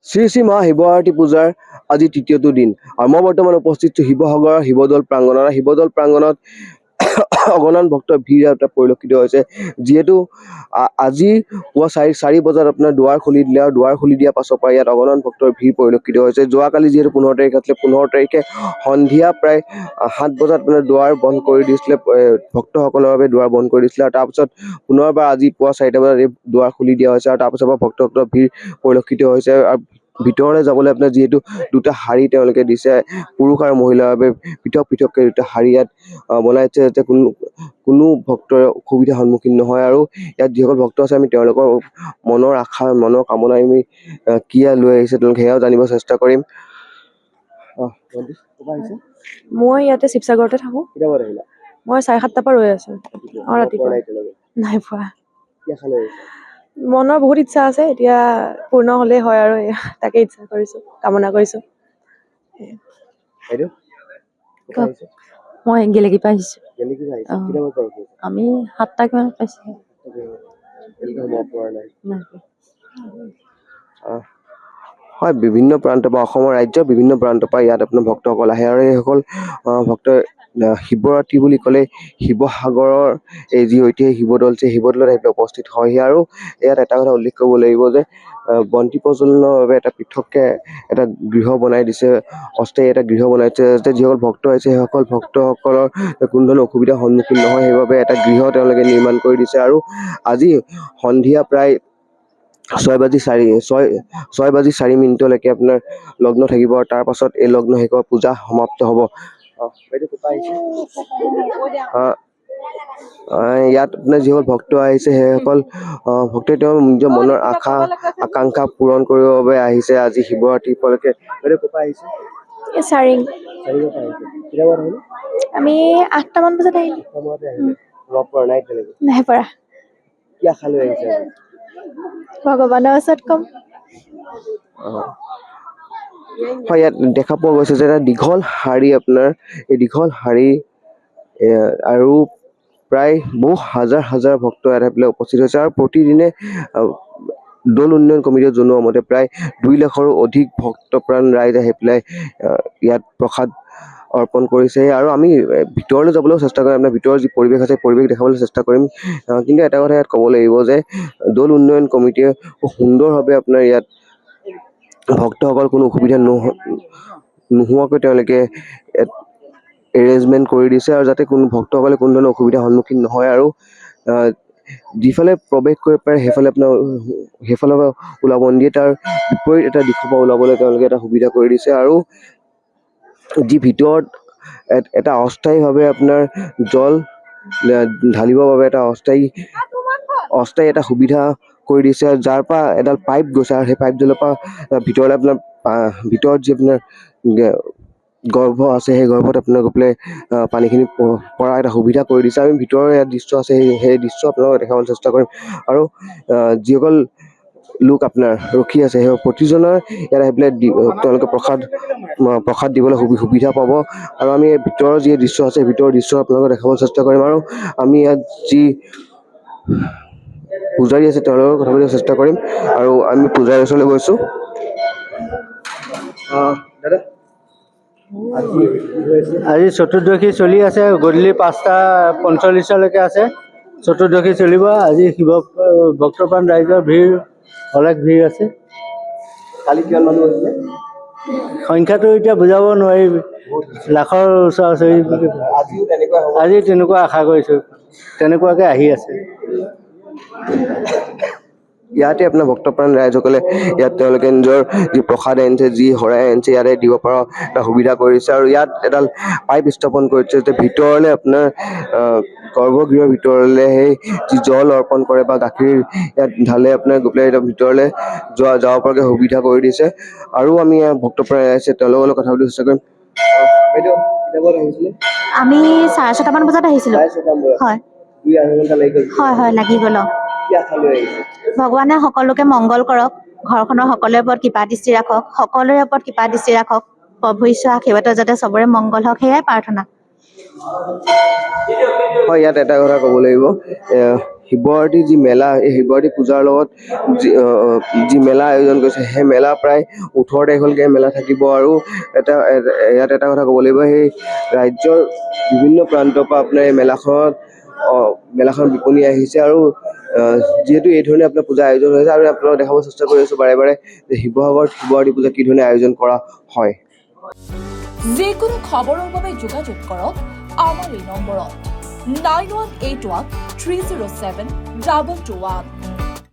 শ্ৰী শ্ৰী মহা শিৱৰাত্ৰি পূজাৰ আজি তৃতীয়টো দিন আৰু মই বৰ্তমান উপস্থিত শিৱসাগৰৰ শিৱদৌল প্ৰাংগণত। শিৱদৌল প্ৰাংগণত অগণন ভক্তৰ ভিৰ এটা পৰিলক্ষিত হৈছে, যিহেতু আজি পুৱা 4 বজাত আপোনাৰ দুৱাৰ খুলি দিলে আৰু দুৱাৰ খুলি দিয়াৰ পাছৰ পৰা ইয়াত অগণন ভক্তৰ ভিৰ পৰিলক্ষিত হৈছে। যোৱাকালি যিহেতু 15 তাৰিখ আছিলে, 15 তাৰিখে সন্ধিয়া প্ৰায় 7 বজাত মানে দুৱাৰ বন্ধ কৰি দিছিলে, ভক্তসকলৰ বাবে দুৱাৰ বন্ধ কৰি দিছিলে আৰু তাৰপিছত পুনৰবাৰ আজি পুৱা 4টা বজাত এই দুৱাৰ খুলি দিয়া হৈছে আৰু তাৰপিছৰ পৰা ভক্তসকলৰ ভিৰ পৰিলক্ষিত হৈছে। আৰু ভিতৰলৈ যাবলৈ আপোনাৰ যিহেতু দুটা শাৰী তেওঁলোকে দিছে, পুৰুষ আৰু মহিলাৰ বাবে পৃথক পৃথককৈ দুটা শাৰী ইয়াত বনাইছে, যাতে কোনো ভক্তৰ অসুবিধাৰ সন্মুখীন নহয়। আৰু ইয়াত যিসকল ভক্ত আছে আমি তেওঁলোকৰ মনৰ আশা মনৰ কামনা আমি কি লৈ আহিছে তেওঁলোকে সেয়াও জানিব চেষ্টা কৰিম। মই ইয়াতে শিৱসাগৰতে থাকো। মই 7:30 পৰা ৰৈ আছো। ৰাতিপুৱা নাই পোৱা। মনৰ বহুত ইচ্ছা আছে, এতিয়া পূৰ্ণ হলেই হয় আৰু তাকে ইচ্ছা কৰিছো, কামনা কৰিছো। মই গেলেকী পৰা আহিছো। আমি 7টা কিমান পাইছো। হয়, বিভিন্ন প্ৰান্তৰ পৰা অসমৰ ৰাজ্যৰ বিভিন্ন প্ৰান্তৰ পৰা ইয়াত আপোনাৰ ভক্তসকল আহে আৰু এইসকল ভক্তই শিৱৰাত্ৰি বুলি ক'লে শিৱসাগৰৰ এই যি ঐতিহাসিক শিৱদৌল আছে, শিৱদৌলত আহি উপস্থিত হয়হি। আৰু ইয়াত এটা কথা উল্লেখ কৰিব লাগিব যে বন্তি প্ৰজ্বলনৰ বাবে এটা পৃথককে এটা গৃহ বনাই দিছে, অস্থায়ী এটা গৃহ বনাইছে, যাতে যিসকল ভক্ত আহিছে সেইসকল ভক্তসকলৰ কোনো ধৰণৰ অসুবিধাৰ সন্মুখীন নহয়, সেইবাবে এটা গৃহ তেওঁলোকে নিৰ্মাণ কৰি দিছে। আৰু আজি সন্ধিয়া প্ৰায় 6:04 আপোনাৰ লগ্ন থাকিব আৰু তাৰ পাছত এই লগ্ন শেষ হোৱা পূজা সমাপ্ত হ'ব। ইয়াত আপোনাৰ যিসকল ভক্ত আহিছে সেইসকল ভক্তই তেওঁৰ নিজৰ মনৰ আকাংক্ষা পূৰণ কৰিবৰ বাবে আহিছে আজি শিৱৰাত্ৰি উপলক্ষে। আমি 8টা মান বজাত আহিলো। নাই পৰা। ভগৱানৰ ওচৰত কম। হয়, ইয়াত দেখা পোৱা গৈছে যে এটা দীঘল শাৰী, আপোনাৰ এই দীঘল শাৰী আৰু প্ৰায় বহু হাজাৰ হাজাৰ ভক্ত ইয়াত আহি পেলাই উপস্থিত হৈছে। আৰু প্ৰতিদিনে দৌল উন্নয়ন কমিটিয়ে জনোৱা মতে প্ৰায় 2 লাখৰো অধিক ভক্তপ্ৰাণ ৰাইজ আহি পেলাই ইয়াত প্ৰসাদ অৰ্পণ কৰিছে। আৰু আমি ভিতৰলৈ যাবলৈও চেষ্টা কৰিম, আপোনাৰ ভিতৰৰ যি পৰিৱেশ আছে পৰিৱেশ দেখাবলৈ চেষ্টা কৰিম। কিন্তু এটা কথা ইয়াত ক'ব লাগিব যে দৌল উন্নয়ন কমিটিয়ে খুব সুন্দৰভাৱে আপোনাৰ ইয়াত ভক্তসকল কোনো অসুবিধা নোহোৱাকৈ তেওঁলোকে এৰেঞ্জমেণ্ট কৰি দিছে, আৰু যাতে কোনো ভক্তসকলে কোনো ধৰণৰ অসুবিধাৰ সন্মুখীন নহয়। আৰু যিফালে প্ৰৱেশ কৰিব পাৰে সেইফালৰ পৰা ওলাব নিদিয়ে, তাৰ বিপৰীত এটা দিশৰ পৰা ওলাবলৈ তেওঁলোকে এটা সুবিধা কৰি দিছে। আৰু যি ভিতৰত এটা অস্থায়ীভাৱে আপোনাৰ জল ঢালিবৰ বাবে এটা অস্থায়ী এটা সুবিধা কৰি দিছে, যাৰ পৰা এডাল পাইপ গৈছে আৰু সেই পাইপডালৰ পৰা ভিতৰলৈ আপোনাৰ ভিতৰত যি আপোনাৰ গৰ্ভ আছে সেই গৰ্ভত আপোনাৰ গৈ পেলাই পানীখিনি পৰা এটা সুবিধা কৰি দিছে। আমি ভিতৰৰ ইয়াত দৃশ্য আছে সেই দৃশ্য আপোনালোকক দেখাবলৈ চেষ্টা কৰিম। আৰু যিসকল লোক আপোনাৰ ৰখি আছে সেই প্ৰতিজনৰ ইয়াত আহি পেলাই তেওঁলোকে প্ৰসাদ দিবলৈ সুবিধা পাব। আৰু আমি ভিতৰৰ যি দৃশ্য আছে ভিতৰৰ দৃশ্য আপোনালোকক দেখাবলৈ চেষ্টা কৰিম। আৰু আমি ইয়াত যি পূজাৰী আছে তেওঁলোকৰ কথা পাতিবলৈ চেষ্টা কৰিম। আৰু আমি পূজাৰী ওচৰলৈ গৈছো। আজি চতুৰ্দশী চলি আছে, গধূলি 5:45লৈকে আছে। চতুৰ্দশী চলিব। আজি শিৱ ভক্তপ্ৰাণ ৰাইজৰ ভিৰ অলেখ ভিৰ আছে। কালি কিমান মানুহ হৈছিলে? সংখ্যাটো এতিয়া বুজাব নোৱাৰি, লাখৰ ওচৰা-ওচৰি। আজি তেনেকুৱা আশা কৰিছো, তেনেকুৱাকে আহি আছে। ইয়াতে আপোনাৰ ভক্তপ্ৰাণ ৰাইজসকলে ইয়াত তেওঁলোকে নিজৰ যি প্ৰসাদ আনিছে, যি শৰাই আনিছে ইয়াতে দিব পৰা এটা সুবিধা কৰিছে। আৰু ইয়াত এডাল পাইপ স্থাপন কৰিছে, যে ভিতৰলে আপোনাৰ গৰ্ভগৃহৰ ভিতৰলে সেই যি জল অৰ্পণ কৰে বা গাখীৰ ইয়াত ঢালে আপোনাৰ গৈ পেলাই ভিতৰলে যাব পৰাকৈ সুবিধা কৰি দিছে। আৰু আমি ভক্তপ্ৰাণ ৰাইজ তেওঁলোকৰ লগত কথা পাতিবলৈ চেষ্টা কৰিম। আমি 6:30 মান বজাত আহিছিলো। হয় হয়, লাগি গ'ল। ভগৱানে সকলোকে মংগল কৰক, ঘৰখনৰ সকলোৰে ওপৰত কৃপা দৃষ্টি ৰাখক, সকলোৰে ওপৰত কৃপা দৃষ্টি ৰাখক। প্ৰভু ঈশ্বৰৰ আশীৰ্বাদত যাতে চবৰে মংগল হওক, সেয়াই প্ৰাৰ্থনা। হয়, ইয়াত এটা কথা ক'ব লাগিব, শিৱৰাত্ৰি যি মেলা, এই শিৱৰাত্ৰি পূজাৰ লগত যি মেলা আয়োজন কৰিছে, সেই মেলা প্ৰায় 18 তাৰিখলৈকে মেলা থাকিব। আৰু ইয়াত এটা কথা ক'ব লাগিব, সেই ৰাজ্যৰ বিভিন্ন প্ৰান্তৰ পৰা আপোনাৰ এই মেলাখন বিপণী আহিছে। আৰু যিহেতু এই ধৰণে আপোনাৰ পূজা আয়োজন হৈছে, আৰু আপোনালোকক দেখাব চেষ্টা কৰি আছোঁ বাৰে বাৰে যে শিৱসাগৰত শিৱৰাত্ৰি পূজা কি ধৰণে আয়োজন কৰা হয়। যিকোনো খবৰৰ বাবে যোগাযোগ কৰক আমাৰ এই নম্বৰত 9181 307 221।